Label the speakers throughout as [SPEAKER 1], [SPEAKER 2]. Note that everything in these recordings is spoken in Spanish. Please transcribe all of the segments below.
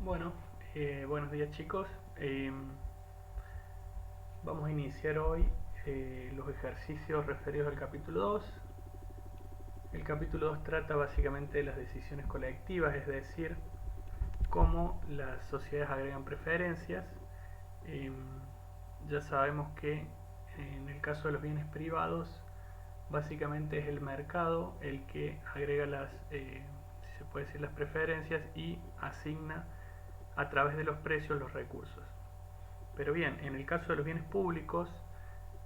[SPEAKER 1] Bueno, buenos días chicos. Vamos a iniciar hoy los ejercicios referidos al capítulo 2. El capítulo 2 trata básicamente de las decisiones colectivas, es decir, cómo las sociedades agregan preferencias. Eh, ya sabemos que en el caso de los bienes privados, básicamente es el mercado el que agrega si se puede decir, las preferencias y asigna a través de los precios los recursos. Pero bien, en el caso de los bienes públicos,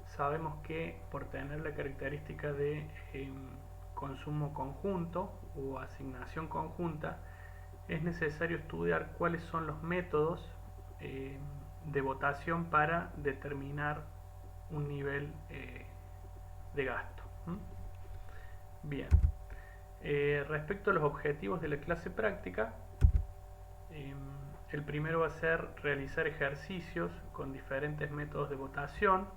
[SPEAKER 1] sabemos que por tener la característica de consumo conjunto o asignación conjunta, es necesario estudiar cuáles son los métodos de votación para determinar un nivel de gasto. Bien, respecto a los objetivos de la clase práctica, el primero va a ser realizar ejercicios con diferentes métodos de votación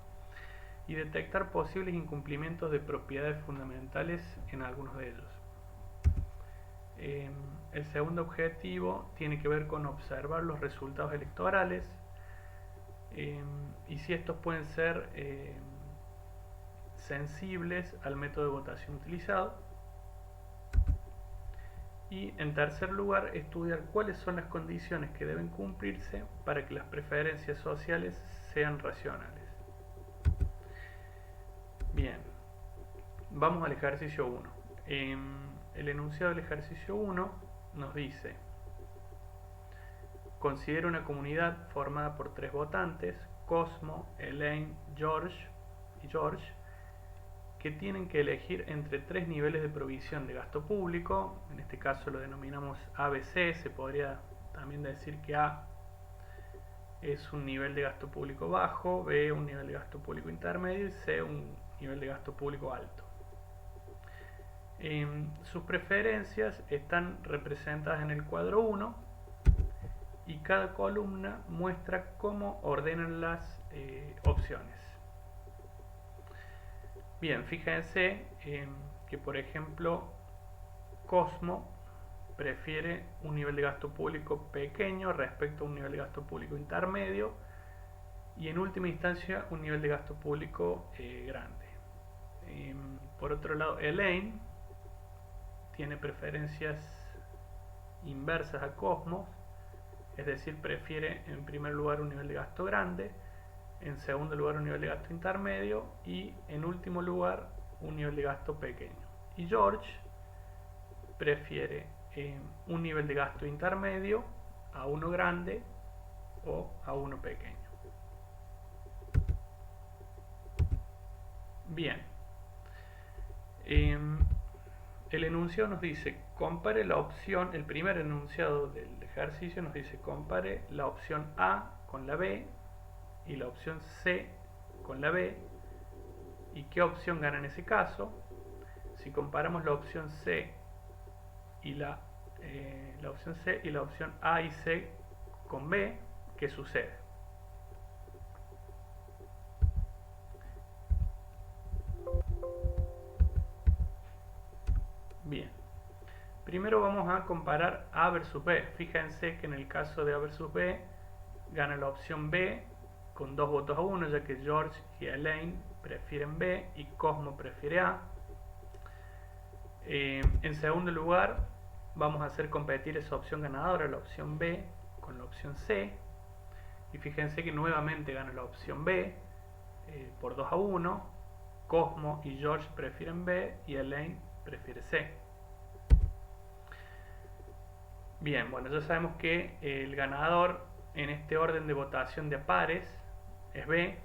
[SPEAKER 1] y detectar posibles incumplimientos de propiedades fundamentales en algunos de ellos. El segundo objetivo tiene que ver con observar los resultados electorales y si estos pueden ser sensibles al método de votación utilizado. Y en tercer lugar, estudiar cuáles son las condiciones que deben cumplirse para que las preferencias sociales sean racionales. Bien, vamos al ejercicio 1. El enunciado del ejercicio 1 nos dice: considera una comunidad formada por 3 votantes, Cosmo, Elaine, George, que tienen que elegir entre 3 niveles de provisión de gasto público. En este caso lo denominamos ABC. Se podría también decir que A es un nivel de gasto público bajo, B un nivel de gasto público intermedio y C un nivel de gasto público alto. Sus preferencias están representadas en el cuadro 1 y cada columna muestra cómo ordenan las opciones. Bien, fíjense que por ejemplo Cosmo prefiere un nivel de gasto público pequeño respecto a un nivel de gasto público intermedio y en última instancia un nivel de gasto público grande. Por otro lado, Elaine tiene preferencias inversas a Cosmos, es decir, prefiere en primer lugar un nivel de gasto grande, en segundo lugar un nivel de gasto intermedio y en último lugar un nivel de gasto pequeño. Y George prefiere un nivel de gasto intermedio a uno grande o a uno pequeño. Bien, el enunciado nos dice compare la opción, el primer enunciado del ejercicio nos dice compare la opción A con la B y la opción C con la B y qué opción gana en ese caso. Si comparamos la opción C y la opción C y la opción A y C con B, ¿qué sucede? Bien, primero vamos a comparar A versus B. Fíjense que en el caso de A versus B gana la opción B con 2 votos a 1, ya que George y Elaine prefieren B y Cosmo prefiere A. En segundo lugar, vamos a hacer competir esa opción ganadora, la opción B, con la opción C. Y fíjense que nuevamente gana la opción B por 2 a 1. Cosmo y George prefieren B y Elaine prefiere C. Bien, bueno, ya sabemos que el ganador en este orden de votación de pares es B.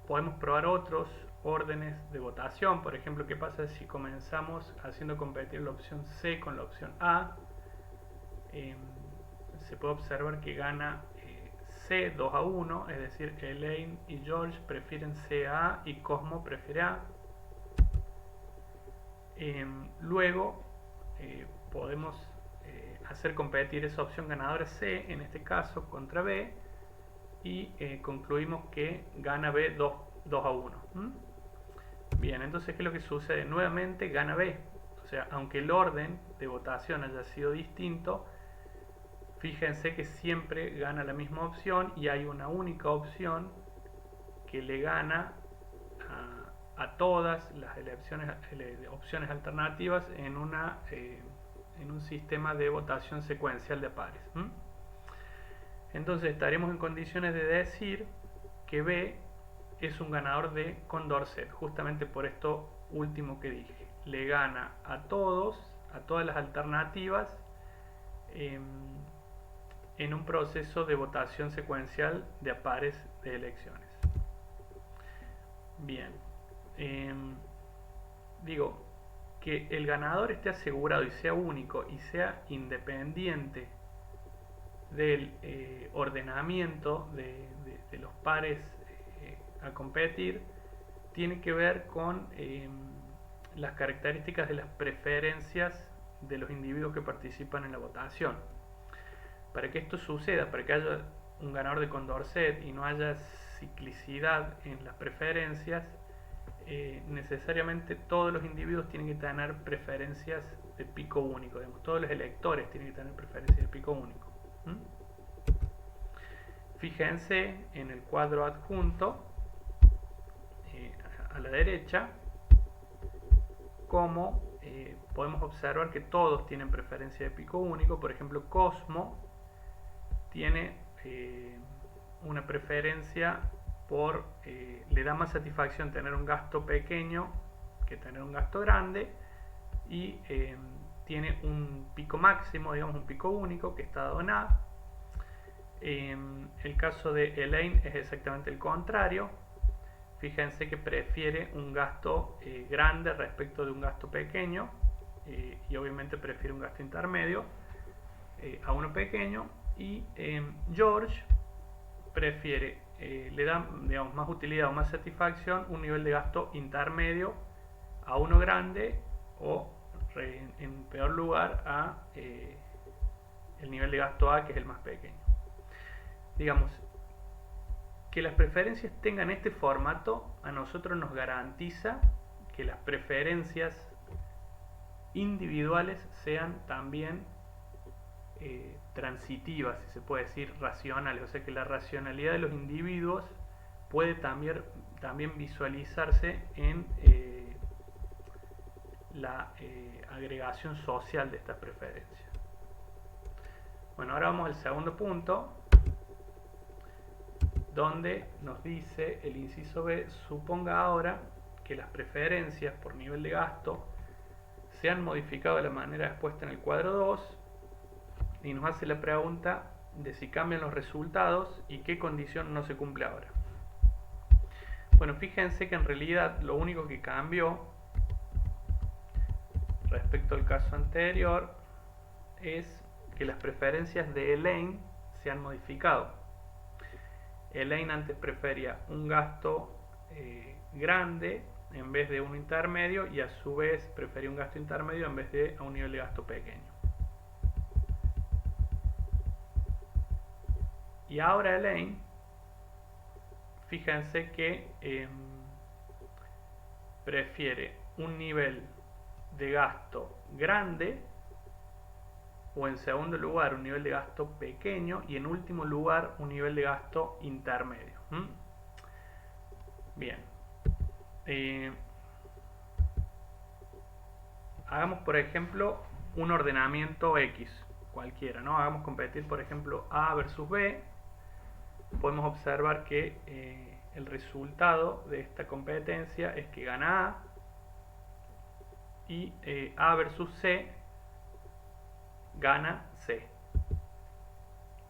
[SPEAKER 1] Podemos probar otros órdenes de votación. Por ejemplo, ¿qué pasa si comenzamos haciendo competir la opción C con la opción A? Se puede observar que gana C 2 a 1, es decir, Elaine y George prefieren C a A y Cosmo prefiere A. Luego podemos hacer competir esa opción ganadora C, en este caso, contra B y concluimos que gana B 2 a 1. Bien, entonces, ¿qué es lo que sucede? Nuevamente gana B. O sea, aunque el orden de votación haya sido distinto, fíjense que siempre gana la misma opción y hay una única opción que le gana a todas las opciones alternativas en un sistema de votación secuencial de pares. Entonces estaremos en condiciones de decir que B es un ganador de Condorcet, justamente por esto último que dije. Le gana a todas las alternativas en un proceso de votación secuencial de pares de elecciones. Bien, digo que el ganador esté asegurado y sea único y sea independiente del ordenamiento de los pares a competir, tiene que ver con las características de las preferencias de los individuos que participan en la votación. Para que esto suceda, para que haya un ganador de Condorcet y no haya ciclicidad en las preferencias, necesariamente todos los individuos tienen que tener preferencias de pico único, digamos, todos los electores tienen que tener preferencias de pico único. Fíjense en el cuadro adjunto a la derecha cómo podemos observar que todos tienen preferencia de pico único. Por ejemplo, Cosmo tiene una preferencia por le da más satisfacción tener un gasto pequeño que tener un gasto grande, y tiene un pico máximo, digamos un pico único que está dado en A. El caso de Elaine es exactamente el contrario. Fíjense que prefiere un gasto grande respecto de un gasto pequeño, y obviamente prefiere un gasto intermedio a uno pequeño. Y George prefiere, le da, digamos, más utilidad o más satisfacción un nivel de gasto intermedio a uno grande, o en peor lugar a el nivel de gasto A, que es el más pequeño. Digamos que las preferencias tengan este formato a nosotros nos garantiza que las preferencias individuales sean también transitivas, si se puede decir, racionales. O sea que la racionalidad de los individuos puede también visualizarse en la agregación social de estas preferencias. Bueno, ahora vamos al segundo punto, donde nos dice el inciso B: suponga ahora que las preferencias por nivel de gasto se han modificado de la manera expuesta en el cuadro 2, y nos hace la pregunta de si cambian los resultados y qué condición no se cumple ahora. Bueno, fíjense que en realidad lo único que cambió respecto al caso anterior es que las preferencias de Elaine se han modificado. Elaine antes prefería un gasto grande en vez de un intermedio, y a su vez prefería un gasto intermedio en vez de a un nivel de gasto pequeño. Y ahora Elaine, fíjense que prefiere un nivel de gasto grande, o en segundo lugar un nivel de gasto pequeño, y en último lugar un nivel de gasto intermedio. Bien, hagamos por ejemplo un ordenamiento X cualquiera, ¿no? Hagamos competir por ejemplo A versus B. Podemos observar que el resultado de esta competencia es que gana A, y A versus C gana C.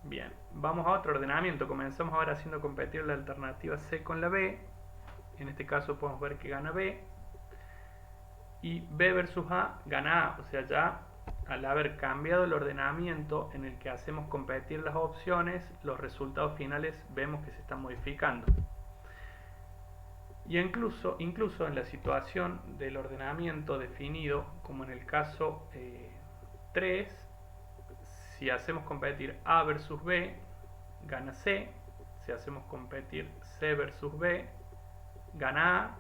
[SPEAKER 1] Bien, vamos a otro ordenamiento. Comenzamos ahora haciendo competir la alternativa C con la B. En este caso podemos ver que gana B, y B versus A gana A. O sea, ya al haber cambiado el ordenamiento en el que hacemos competir las opciones, los resultados finales vemos que se están modificando. Y incluso en la situación del ordenamiento definido, como en el caso 3, si hacemos competir A versus B, gana C. Si hacemos competir C versus B, gana A.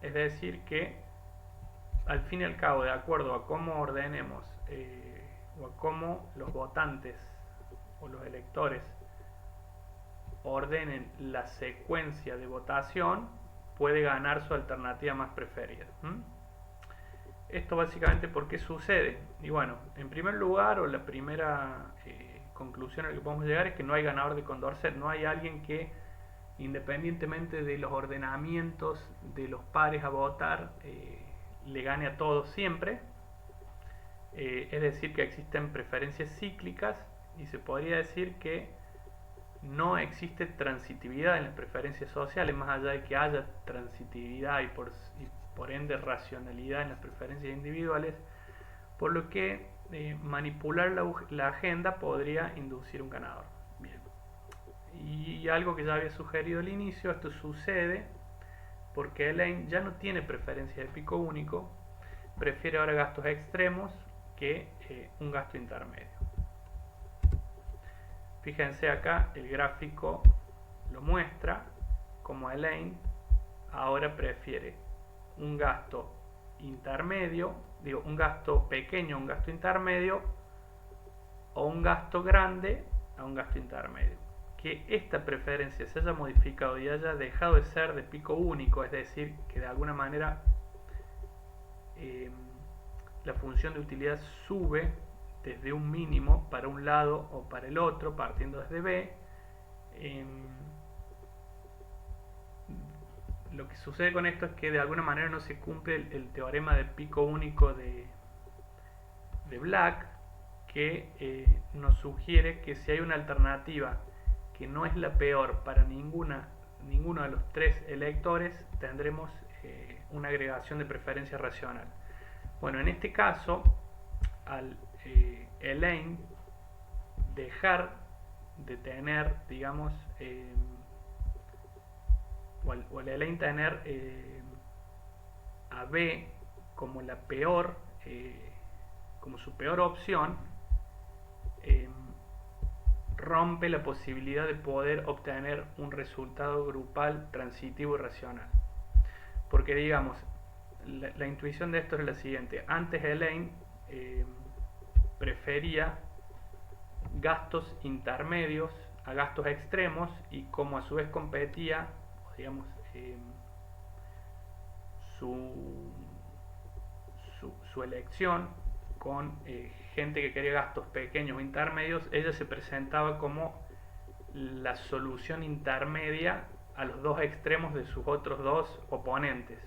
[SPEAKER 1] Es decir que al fin y al cabo, de acuerdo a cómo ordenemos o a cómo los votantes o los electores ordenen la secuencia de votación, puede ganar su alternativa más preferida. Esto básicamente, ¿por qué sucede? Y bueno, en primer lugar, o la primera conclusión a la que podemos llegar es que no hay ganador de Condorcet, no hay alguien que, independientemente de los ordenamientos de los pares a votar, le gane a todos siempre. Es decir, que existen preferencias cíclicas y se podría decir que no existe transitividad en las preferencias sociales, más allá de que haya transitividad y por ende racionalidad en las preferencias individuales, por lo que manipular la agenda podría inducir un ganador. Bien. Y algo que ya había sugerido al inicio, esto sucede porque Elaine ya no tiene preferencia de pico único, prefiere ahora gastos extremos que un gasto intermedio. Fíjense acá, el gráfico lo muestra como Elaine ahora prefiere un gasto intermedio, un gasto pequeño, un gasto intermedio, o un gasto grande a un gasto intermedio. Que esta preferencia se haya modificado y haya dejado de ser de pico único, es decir, que de alguna manera la función de utilidad sube desde un mínimo para un lado o para el otro, partiendo desde B. Lo que sucede con esto es que de alguna manera no se cumple el teorema de pico único de Black, que nos sugiere que si hay una alternativa que no es la peor para ninguno de los tres electores, tendremos una agregación de preferencia racional. Bueno, en este caso, al Elaine dejar de tener, digamos, o al Elaine tener a B como la peor, como su peor opción, rompe la posibilidad de poder obtener un resultado grupal transitivo y racional. Porque digamos, la intuición de esto es la siguiente: antes Elaine prefería gastos intermedios a gastos extremos, y como a su vez competía, digamos, su elección con gente que quería gastos pequeños o intermedios, ella se presentaba como la solución intermedia a los dos extremos de sus otros dos oponentes.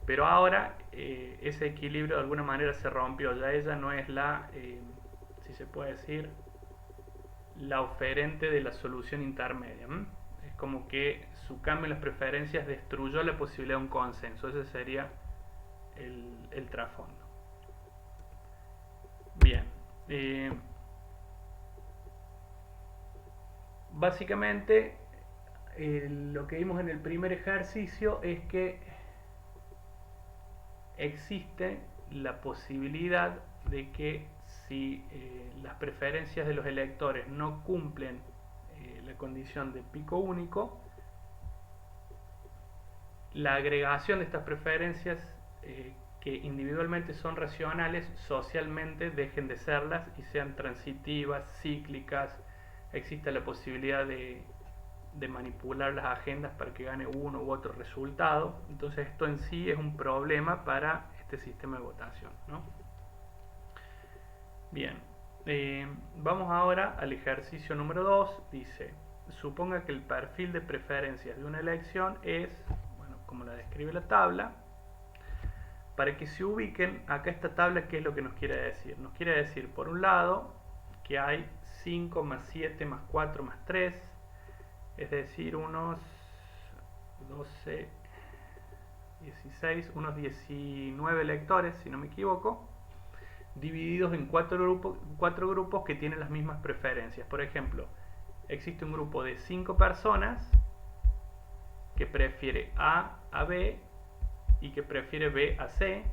[SPEAKER 1] Pero ahora ese equilibrio de alguna manera se rompió. Ya ella no es la, si se puede decir, la oferente de la solución intermedia. Es como que su cambio en las preferencias destruyó la posibilidad de un consenso. Ese sería el trasfondo. Bien. Básicamente lo que vimos en el primer ejercicio es que existe la posibilidad de que si las preferencias de los electores no cumplen la condición de pico único, la agregación de estas preferencias que individualmente son racionales, socialmente dejen de serlas y sean transitivas, cíclicas. Existe la posibilidad de manipular las agendas para que gane uno u otro resultado. Entonces esto en sí es un problema para este sistema de votación, ¿no? Bien, vamos ahora al ejercicio número 2. Dice: suponga que el perfil de preferencias de una elección es, bueno, como la describe la tabla. Para que se ubiquen, acá esta tabla, ¿qué es lo que nos quiere decir? Nos quiere decir, por un lado, que hay 5 más 7 más 4 más 3, es decir, unos 12, 16, unos 19 electores, si no me equivoco, divididos en cuatro grupos que tienen las mismas preferencias. Por ejemplo, existe un grupo de 5 personas que prefiere A a B y que prefiere B a C.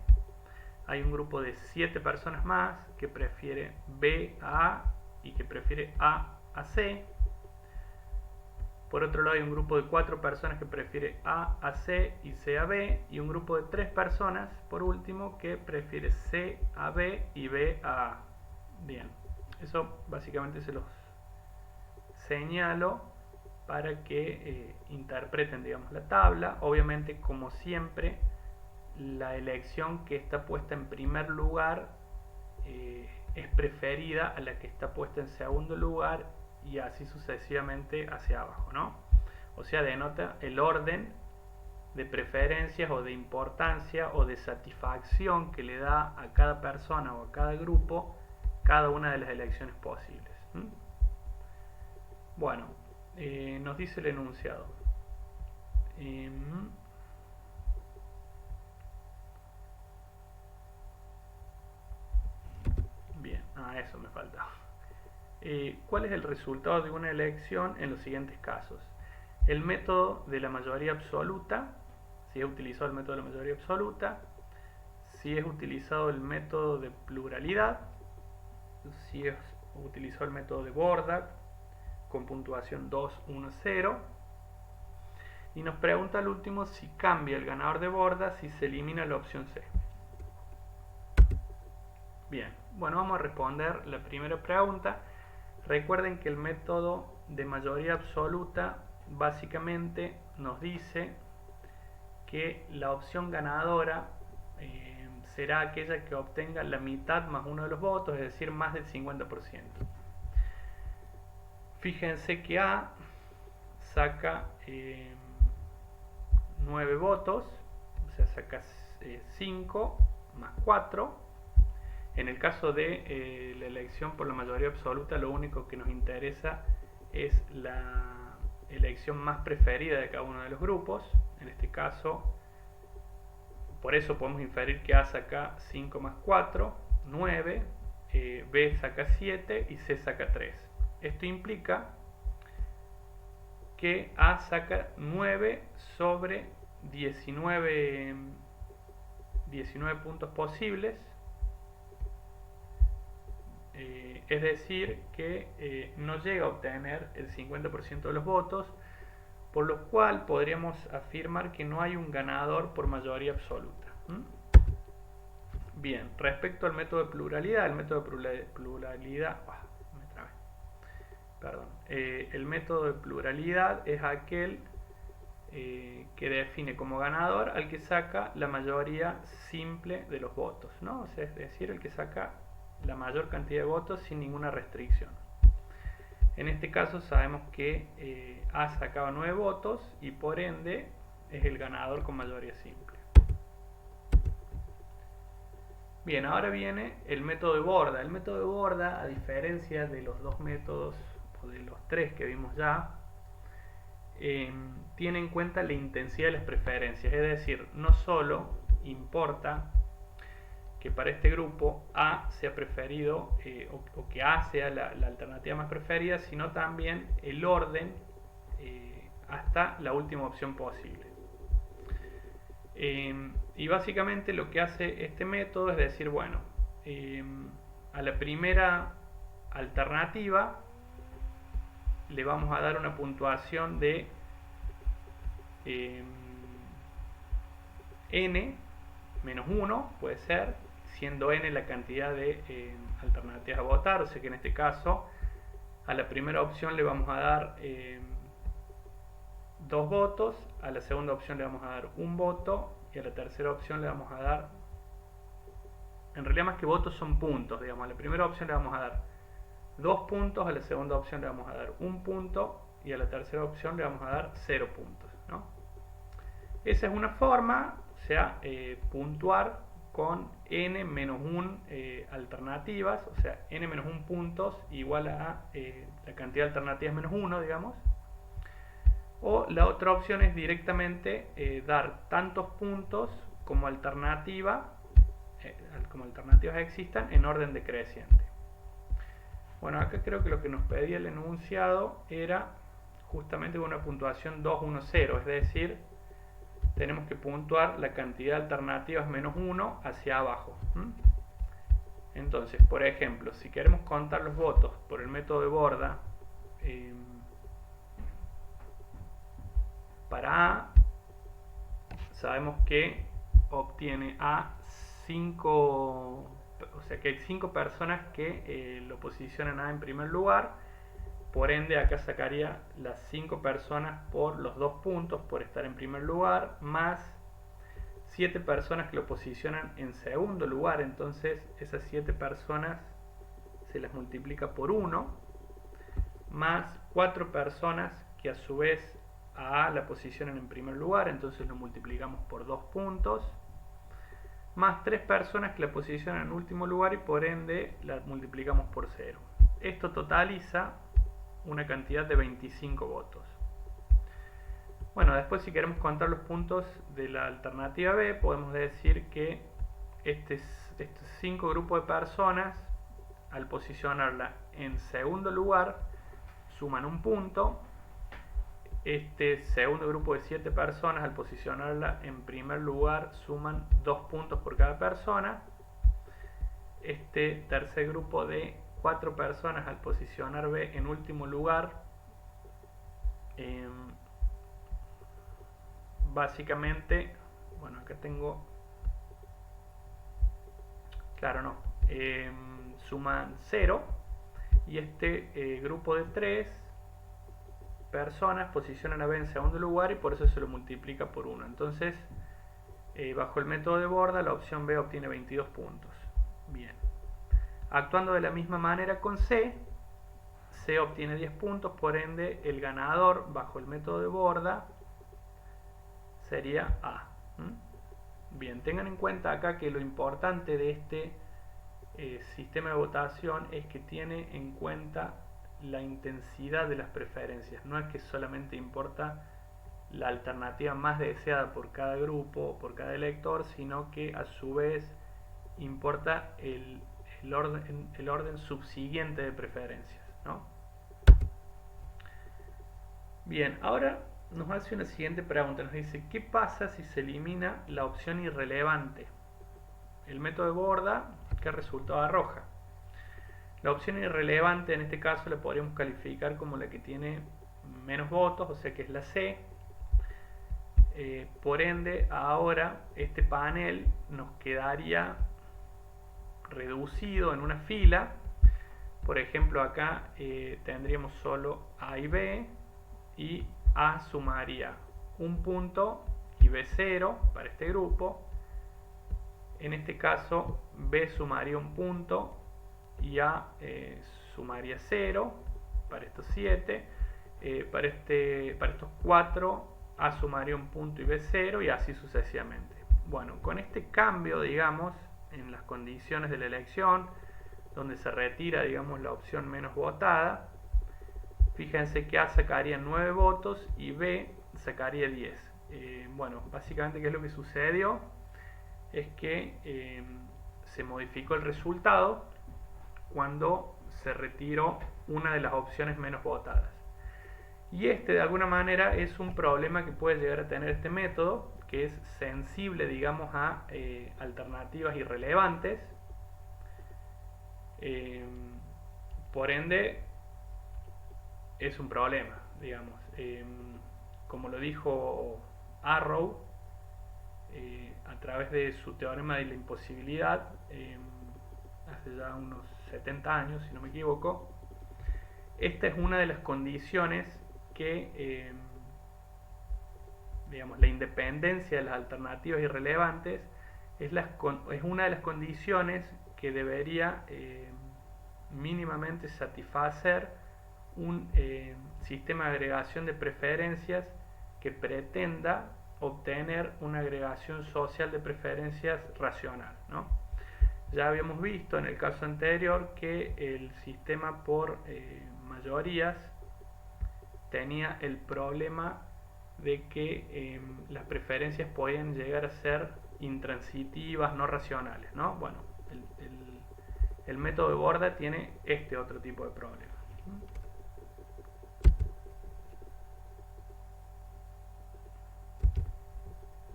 [SPEAKER 1] Hay un grupo de 7 personas más que prefiere B a A y que prefiere A a C. Por otro lado, hay un grupo de 4 personas que prefiere A a C y C a B, y un grupo de 3 personas, por último, que prefiere C a B y B a A. Bien, Eso básicamente se los señalo para que interpreten, digamos, la tabla. Obviamente, como siempre, la elección que está puesta en primer lugar es preferida a la que está puesta en segundo lugar y así sucesivamente hacia abajo, ¿no? O sea, denota el orden de preferencias o de importancia o de satisfacción que le da a cada persona o a cada grupo cada una de las elecciones posibles. Bueno, nos dice el enunciado. Bien, eso me faltaba. ¿Cuál es el resultado de una elección en los siguientes casos? El método de la mayoría absoluta, si es utilizado el método de la mayoría absoluta, si es utilizado el método de pluralidad, si es utilizado el método de Borda con puntuación 2, 1, 0, y nos pregunta al último si cambia el ganador de Borda si se elimina la opción C. Bien, bueno, vamos a responder la primera pregunta. Recuerden que el método de mayoría absoluta básicamente nos dice que la opción ganadora será aquella que obtenga la mitad más uno de los votos, es decir, más del 50%. Fíjense que A saca 9 votos, o sea, saca 5 más 4. En el caso de la elección por la mayoría absoluta, lo único que nos interesa es la elección más preferida de cada uno de los grupos. En este caso, por eso podemos inferir que A saca 5 más 4, 9, B saca 7 y C saca 3. Esto implica que A saca 9 sobre 19 puntos posibles. Es decir, que no llega a obtener el 50% de los votos, por lo cual podríamos afirmar que no hay un ganador por mayoría absoluta. Bien, respecto al método de pluralidad, el método de pluralidad, el método de pluralidad es aquel que define como ganador al que saca la mayoría simple de los votos, ¿no? O sea, es decir, el que saca la mayor cantidad de votos sin ninguna restricción. En este caso sabemos que A sacaba 9 votos y por ende es el ganador con mayoría simple. Bien, ahora viene el método de Borda. El método de Borda, a diferencia de los dos métodos o de los tres que vimos ya, tiene en cuenta la intensidad de las preferencias, es decir, no solo importa que para este grupo A sea preferido o que A sea la alternativa más preferida, sino también el orden hasta la última opción posible. Y básicamente lo que hace este método es decir, bueno, a la primera alternativa le vamos a dar una puntuación de n menos 1, puede ser, siendo n la cantidad de alternativas a votar, o sea que en este caso a la primera opción le vamos a dar 2 votos, a la segunda opción le vamos a dar 1 voto y a la tercera opción le vamos a dar, en realidad más que votos son puntos, digamos, a la primera opción le vamos a dar 2 puntos, a la segunda opción le vamos a dar 1 punto y a la tercera opción le vamos a dar 0 puntos, ¿no? Esa es una forma, o sea, puntuar con n menos 1 alternativas, o sea, n menos 1 puntos igual a la cantidad de alternativas menos 1, digamos. O la otra opción es directamente dar tantos puntos como alternativas existan en orden decreciente. Bueno, acá creo que lo que nos pedía el enunciado era justamente una puntuación 2, 1, 0, es decir, tenemos que puntuar la cantidad de alternativas menos 1 hacia abajo. Entonces, por ejemplo, si queremos contar los votos por el método de Borda, para A sabemos que obtiene A 5 o sea que hay 5 personas que lo posicionan A en primer lugar. Por ende, acá sacaría las 5 personas por los 2 puntos, por estar en primer lugar, más 7 personas que lo posicionan en segundo lugar. Entonces, esas 7 personas se las multiplica por 1, más 4 personas que a su vez a A la posicionan en primer lugar, entonces lo multiplicamos por 2 puntos, más 3 personas que la posicionan en último lugar y por ende la multiplicamos por 0. Esto totaliza una cantidad de 25 votos. Bueno, después si queremos contar los puntos de la alternativa B, podemos decir que estos 5 grupos de personas, al posicionarla en segundo lugar, suman un punto. Este segundo grupo de 7 personas, al posicionarla en primer lugar, suman 2 puntos por cada persona. Este tercer grupo de 4 personas, al posicionar B en último lugar, básicamente, bueno, acá tengo, claro, no, suman 0. Y este grupo de 3 personas posicionan a B en segundo lugar y por eso se lo multiplica por 1. Entonces, bajo el método de Borda, la opción B obtiene 22 puntos. Bien. Actuando de la misma manera con C, C obtiene 10 puntos, por ende el ganador bajo el método de Borda sería A. Bien, tengan en cuenta acá que lo importante de este sistema de votación es que tiene en cuenta la intensidad de las preferencias. No es que solamente importa la alternativa más deseada por cada grupo o por cada elector, sino que a su vez importa el orden subsiguiente de preferencias, ¿no? Bien, ahora nos hace una siguiente pregunta. Nos dice, ¿qué pasa si se elimina la opción irrelevante? El método de Borda, ¿qué resultado arroja? La opción irrelevante en este caso la podríamos calificar como la que tiene menos votos, o sea que es la C. Por ende, ahora este panel nos quedaría reducido en una fila. Por ejemplo, acá tendríamos solo A y B, y A sumaría un punto y B 0 para este grupo. En este caso, B sumaría un punto y A sumaría 0 para estos 7. Para estos 4, A sumaría un punto y B 0 y así sucesivamente. Bueno, con este cambio, digamos, en las condiciones de la elección, donde se retira, digamos, la opción menos votada, fíjense que A sacaría 9 votos y B sacaría 10. Bueno, básicamente, ¿qué es lo que sucedió? Es que se modificó el resultado cuando se retiró una de las opciones menos votadas. Y este, de alguna manera, es un problema que puede llegar a tener este método, que es sensible, digamos, a alternativas irrelevantes. Por ende, es un problema, digamos. Como lo dijo Arrow, a través de su teorema de la imposibilidad, hace ya unos 70 años, si no me equivoco, esta es una de las condiciones que, digamos, la independencia de las alternativas irrelevantes es una de las condiciones que debería mínimamente satisfacer un sistema de agregación de preferencias que pretenda obtener una agregación social de preferencias racional, ¿no? Ya habíamos visto en el caso anterior que el sistema por mayorías tenía el problema de que las preferencias podían llegar a ser intransitivas, no racionales, ¿no? Bueno, el método de Borda tiene este otro tipo de problema.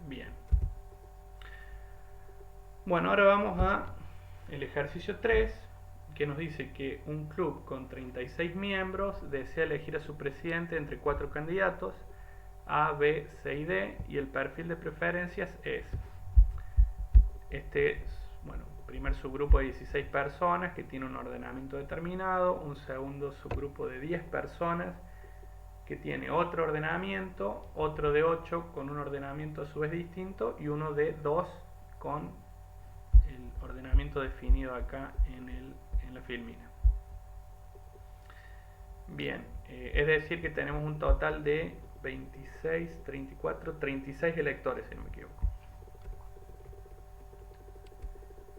[SPEAKER 1] Bien. Bueno, ahora vamos a el ejercicio 3, que nos dice que un club con 36 miembros desea elegir a su presidente entre 4 candidatos, A, B, C y D, y el perfil de preferencias es, bueno, primer subgrupo de 16 personas que tiene un ordenamiento determinado, un segundo subgrupo de 10 personas que tiene otro ordenamiento, otro de 8 con un ordenamiento a su vez distinto y uno de 2 con el ordenamiento definido acá en la filmina. Bien, es decir que tenemos un total de 26, 34, 36 electores, si no me equivoco.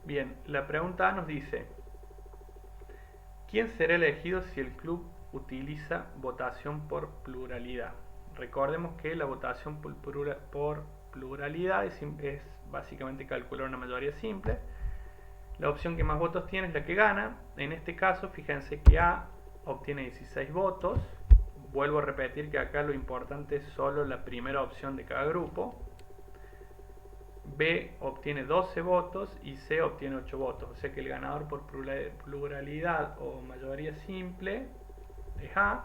[SPEAKER 1] Bien, la pregunta A nos dice: ¿quién será elegido si el club utiliza votación por pluralidad? Recordemos que la votación por pluralidad es básicamente calcular una mayoría simple. La opción que más votos tiene es la que gana. En este caso, fíjense que A obtiene 16 votos. Vuelvo a repetir que acá lo importante es solo la primera opción de cada grupo. B obtiene 12 votos y C obtiene 8 votos. O sea que el ganador por pluralidad o mayoría simple es A.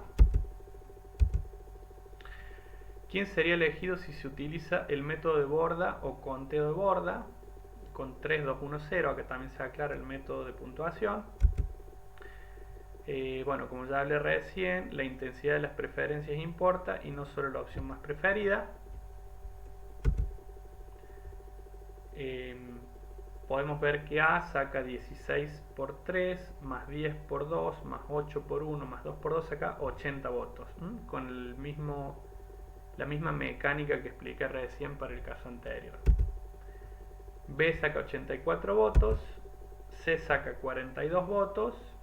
[SPEAKER 1] ¿Quién sería elegido si se utiliza el método de borda o conteo de borda? Con 3, 2, 1, 0, acá también se aclara el método de puntuación. Bueno, como ya hablé recién, la intensidad de las preferencias importa y no solo la opción más preferida. Podemos ver que A saca 16 por 3, más 10 por 2, más 8 por 1, más 2 por 2, saca 80 votos, con la misma mecánica que expliqué recién para el caso anterior. B saca 84 votos, C saca 42 votos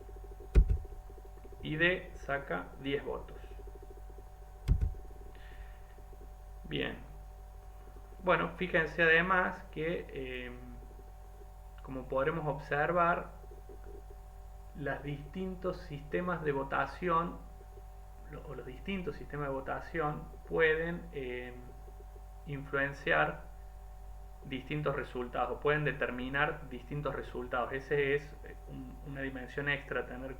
[SPEAKER 1] y D saca 10 votos. Bien. Bueno, fíjense además que, como podremos observar, los distintos sistemas de votación pueden influenciar distintos resultados o pueden determinar distintos resultados. Esa es una dimensión extra a tener en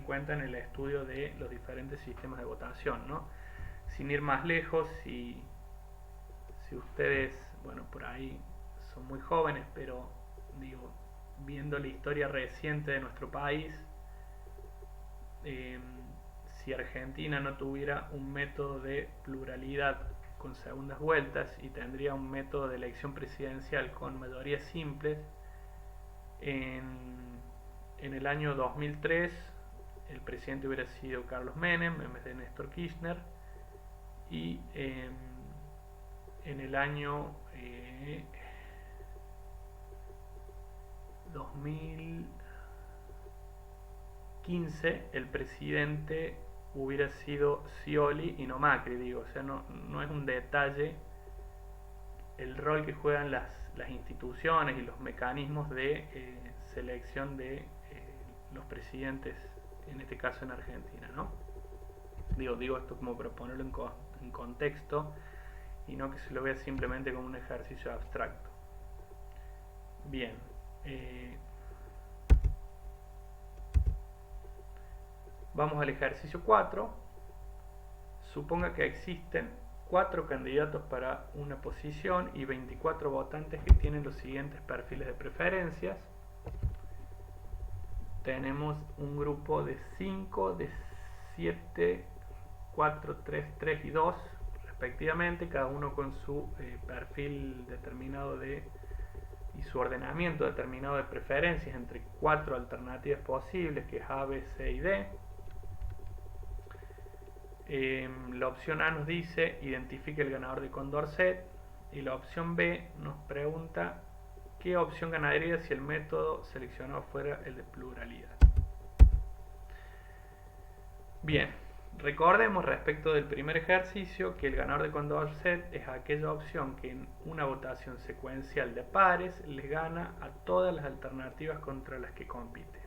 [SPEAKER 1] cuenta en el estudio de los diferentes sistemas de votación, ¿no? Sin ir más lejos, si ustedes, bueno, por ahí son muy jóvenes, pero digo, viendo la historia reciente de nuestro país, si Argentina no tuviera un método de pluralidad con segundas vueltas y tendría un método de elección presidencial con mayorías simples, en el año 2003 el presidente hubiera sido Carlos Menem en vez de Néstor Kirchner, y en el año 2015 el presidente hubiera sido Scioli y no Macri, digo, o sea, no es un detalle el rol que juegan las instituciones y los mecanismos de selección de los presidentes, en este caso en Argentina, ¿no? Digo esto como para ponerlo en contexto y no que se lo vea simplemente como un ejercicio abstracto. Bien, vamos al ejercicio 4. Suponga que existen 4 candidatos para una posición y 24 votantes que tienen los siguientes perfiles de preferencias. Tenemos un grupo de 5, de 7, 4, 3, 3 y 2 respectivamente, cada uno con su perfil determinado y su ordenamiento determinado de preferencias entre 4 alternativas posibles, que es A, B, C y D. La opción A nos dice identifique el ganador de Condorcet, y la opción B nos pregunta qué opción ganaría si el método seleccionado fuera el de pluralidad. Bien, recordemos respecto del primer ejercicio que el ganador de Condorcet es aquella opción que en una votación secuencial de pares le gana a todas las alternativas contra las que compite.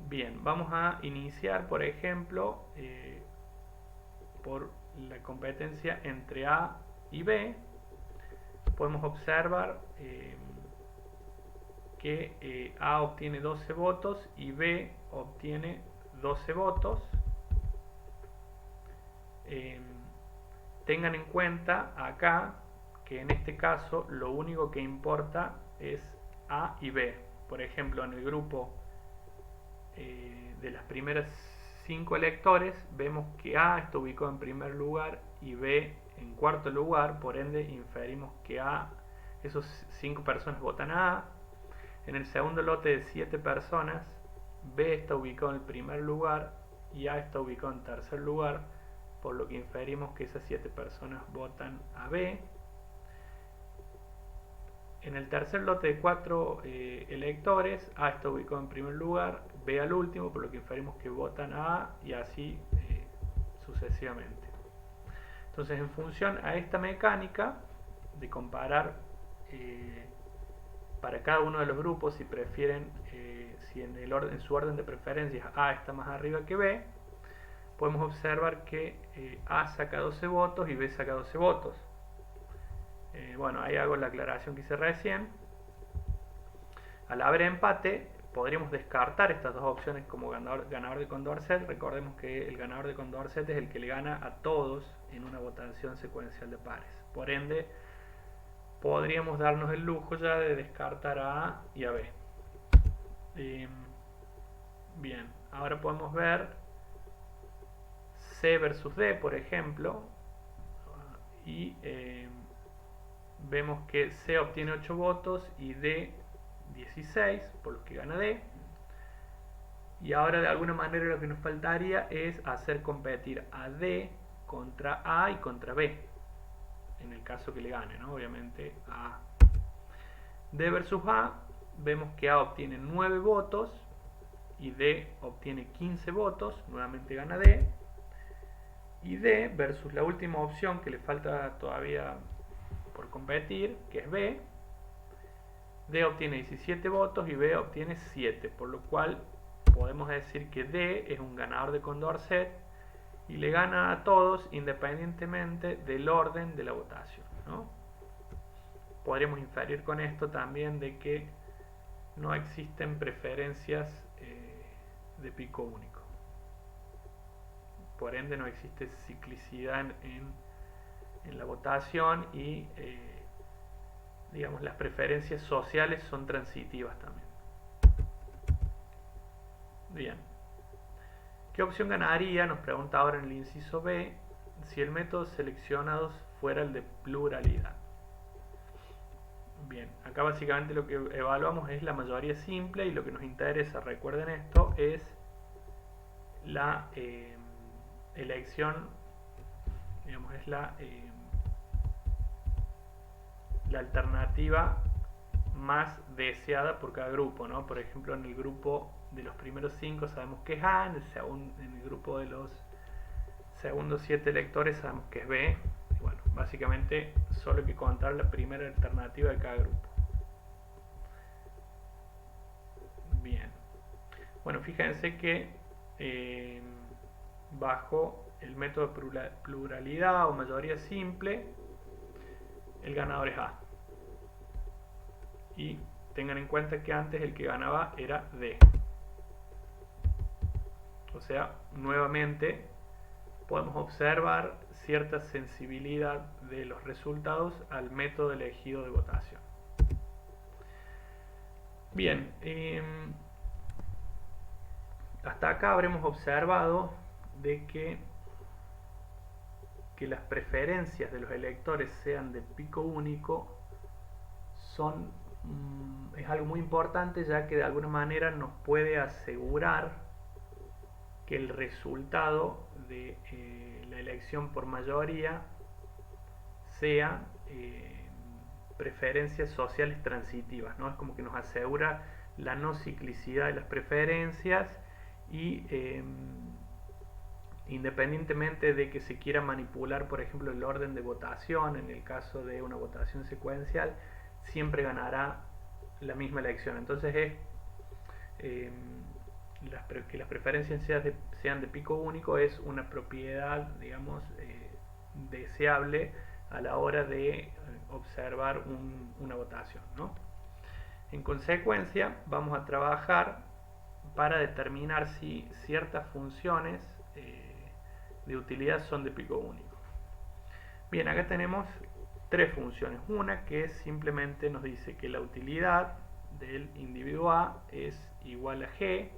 [SPEAKER 1] Bien, vamos a iniciar, por ejemplo, por la competencia entre A y B. Podemos observar que A obtiene 12 votos y B obtiene 12 votos. Tengan en cuenta acá que en este caso lo único que importa es A y B. Por ejemplo, en el grupo de las primeras 5 electores vemos que A está ubicado en primer lugar y B en cuarto lugar, por ende inferimos que esos 5 personas votan a A. En el segundo lote de 7 personas, B está ubicado en el primer lugar y A está ubicado en tercer lugar, por lo que inferimos que esas 7 personas votan a B. En el tercer lote de 4 electores, A está ubicado en primer lugar, B al último, por lo que inferimos que votan a A y así sucesivamente. Entonces, en función a esta mecánica de comparar para cada uno de los grupos, si prefieren, si en su orden de preferencias A está más arriba que B, podemos observar que A saca 12 votos y B saca 12 votos. Bueno, ahí hago la aclaración que hice recién. Al haber empate, podríamos descartar estas dos opciones como ganador de Condorcet. Recordemos que el ganador de Condorcet es el que le gana a todos en una votación secuencial de pares. Por ende, podríamos darnos el lujo ya de descartar a A y a B. Bien, ahora podemos ver C versus D, por ejemplo, y vemos que C obtiene 8 votos y D 16, por lo que gana D. Y ahora de alguna manera lo que nos faltaría es hacer competir a D contra A y contra B, en el caso que le gane, ¿no? Obviamente a D versus A, vemos que A obtiene 9 votos y D obtiene 15 votos, nuevamente gana D. Y D versus la última opción que le falta todavía por competir, que es B, D obtiene 17 votos y B obtiene 7, por lo cual podemos decir que D es un ganador de Condorcet y le gana a todos independientemente del orden de la votación, ¿no? Podríamos inferir con esto también de que no existen preferencias de pico único. Por ende no existe ciclicidad en la votación y digamos, las preferencias sociales son transitivas también. Bien. ¿Qué opción ganaría? Nos pregunta ahora en el inciso B, si el método seleccionado fuera el de pluralidad. Bien, acá básicamente lo que evaluamos es la mayoría simple y lo que nos interesa, recuerden esto, es la elección, digamos, es la alternativa más deseada por cada grupo, ¿no? Por ejemplo, en el grupo de los primeros 5 sabemos que es A, en el grupo de los segundos 7 electores sabemos que es B. Y bueno, básicamente solo hay que contar la primera alternativa de cada grupo. Bien. Bueno, fíjense que bajo el método de pluralidad o mayoría simple, el ganador es A. Y tengan en cuenta que antes el que ganaba era D. O sea, nuevamente podemos observar cierta sensibilidad de los resultados al método elegido de votación. Bien, hasta acá habremos observado de que las preferencias de los electores sean de pico único es algo muy importante, ya que de alguna manera nos puede asegurar que el resultado de la elección por mayoría sea preferencias sociales transitivas, ¿no? Es como que nos asegura la no ciclicidad de las preferencias y independientemente de que se quiera manipular, por ejemplo, el orden de votación, en el caso de una votación secuencial, siempre ganará la misma elección. Entonces es que las preferencias sean de pico único es una propiedad, digamos, deseable a la hora de observar una votación, ¿no? En consecuencia, vamos a trabajar para determinar si ciertas funciones de utilidad son de pico único. Bien, acá tenemos tres funciones. Una que simplemente nos dice que la utilidad del individuo A es igual a G,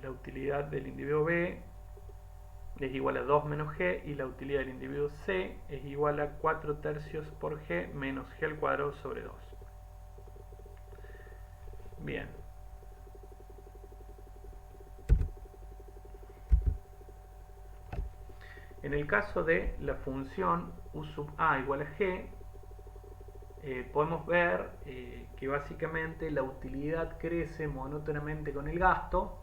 [SPEAKER 1] la utilidad del individuo B es igual a 2 menos G y la utilidad del individuo C es igual a 4 tercios por G menos G al cuadrado sobre 2. Bien. En el caso de la función U sub A igual a G, podemos ver que básicamente la utilidad crece monótonamente con el gasto.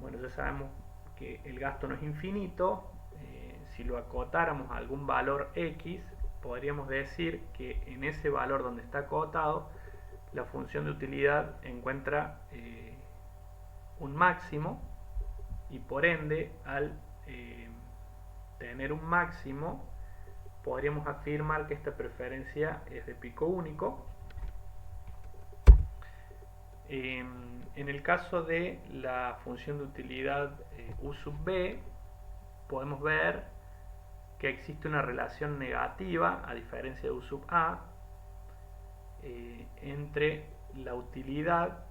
[SPEAKER 1] Bueno, ya sabemos que el gasto no es infinito. Si lo acotáramos a algún valor X, podríamos decir que en ese valor donde está acotado, la función de utilidad encuentra un máximo, y por ende, al tener un máximo, podríamos afirmar que esta preferencia es de pico único. En el caso de la función de utilidad U sub B, podemos ver que existe una relación negativa, a diferencia de U sub A, entre la utilidad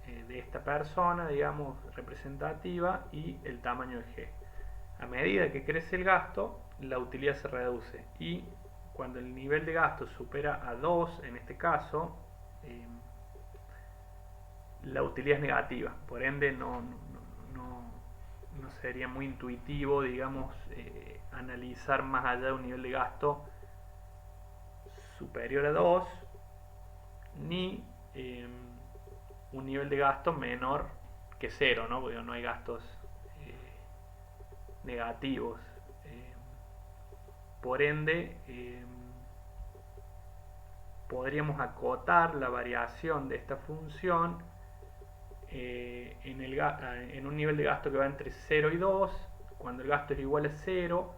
[SPEAKER 1] de esta persona, digamos, representativa, y el tamaño de G. A medida que crece el gasto, la utilidad se reduce, y cuando el nivel de gasto supera a 2, en este caso, la utilidad es negativa. Por ende, no sería muy intuitivo, digamos, analizar más allá de un nivel de gasto superior a 2, ni un nivel de gasto menor que 0, ¿no? Porque no hay gastos negativos. Por ende, podríamos acotar la variación de esta función en un nivel de gasto que va entre 0 y 2. Cuando el gasto es igual a 0,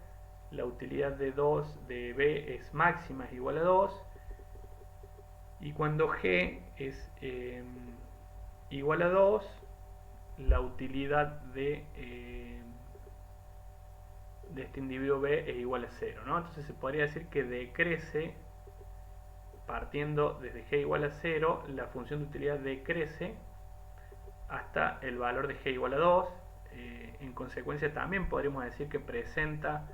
[SPEAKER 1] la utilidad de B es máxima, es igual a 2. Y cuando G es igual a 2, la utilidad de este individuo B es igual a 0, ¿no? Entonces se podría decir que decrece, partiendo desde G igual a 0, la función de utilidad decrece hasta el valor de G igual a 2. En consecuencia, también podríamos decir que presenta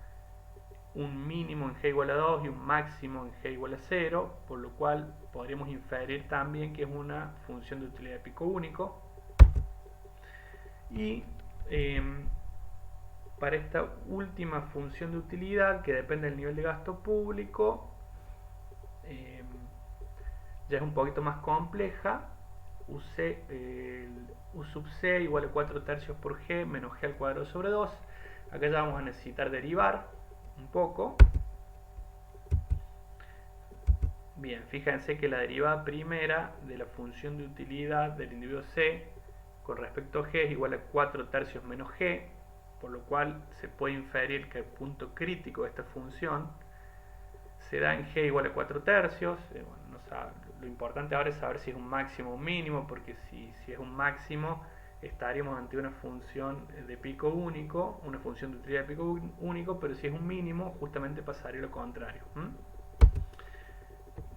[SPEAKER 1] un mínimo en G igual a 2 y un máximo en G igual a 0, por lo cual podríamos inferir también que es una función de utilidad de pico único. Y para esta última función de utilidad, que depende del nivel de gasto público, ya es un poquito más compleja. U sub C igual a 4 tercios por G menos G al cuadrado sobre 2. Acá ya vamos a necesitar derivar un poco. Bien, fíjense que la derivada primera de la función de utilidad del individuo C con respecto a G es igual a 4 tercios menos G, por lo cual se puede inferir que el punto crítico de esta función se da en G igual a 4 tercios. Bueno, lo importante ahora es saber si es un máximo o un mínimo, porque si es un máximo, estaríamos ante una función de pico único, una función de utilidad de pico único, pero si es un mínimo, justamente pasaría lo contrario.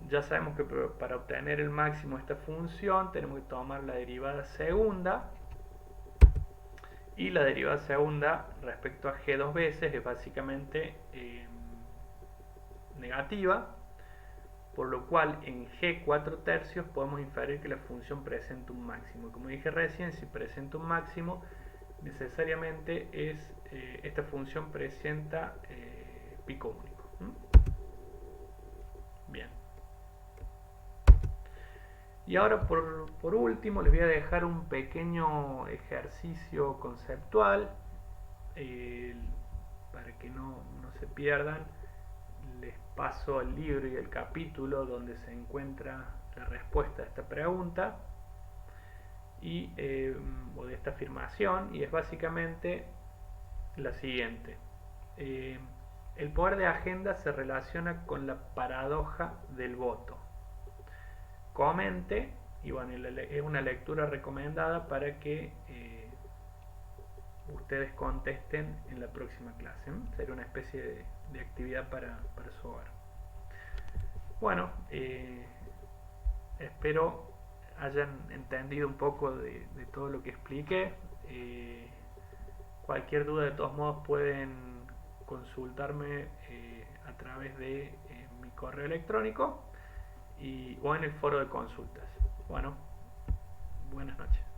[SPEAKER 1] Ya sabemos que para obtener el máximo de esta función tenemos que tomar la derivada segunda, y la derivada segunda respecto a G dos veces es básicamente negativa, por lo cual en G 4 tercios podemos inferir que la función presenta un máximo. Como dije recién, si presenta un máximo, necesariamente esta función presenta pico único. Bien. Y ahora por último les voy a dejar un pequeño ejercicio conceptual para que no se pierdan. Les paso el libro y el capítulo donde se encuentra la respuesta a esta pregunta o de esta afirmación, y es básicamente la siguiente. El poder de agenda se relaciona con la paradoja del voto. Comente, y bueno, es una lectura recomendada para que ustedes contesten en la próxima clase. Será una especie de actividad para su hogar. Bueno, espero hayan entendido un poco de todo lo que expliqué. Cualquier duda, de todos modos, pueden consultarme a través de mi correo electrónico o en el foro de consultas. Bueno, buenas noches.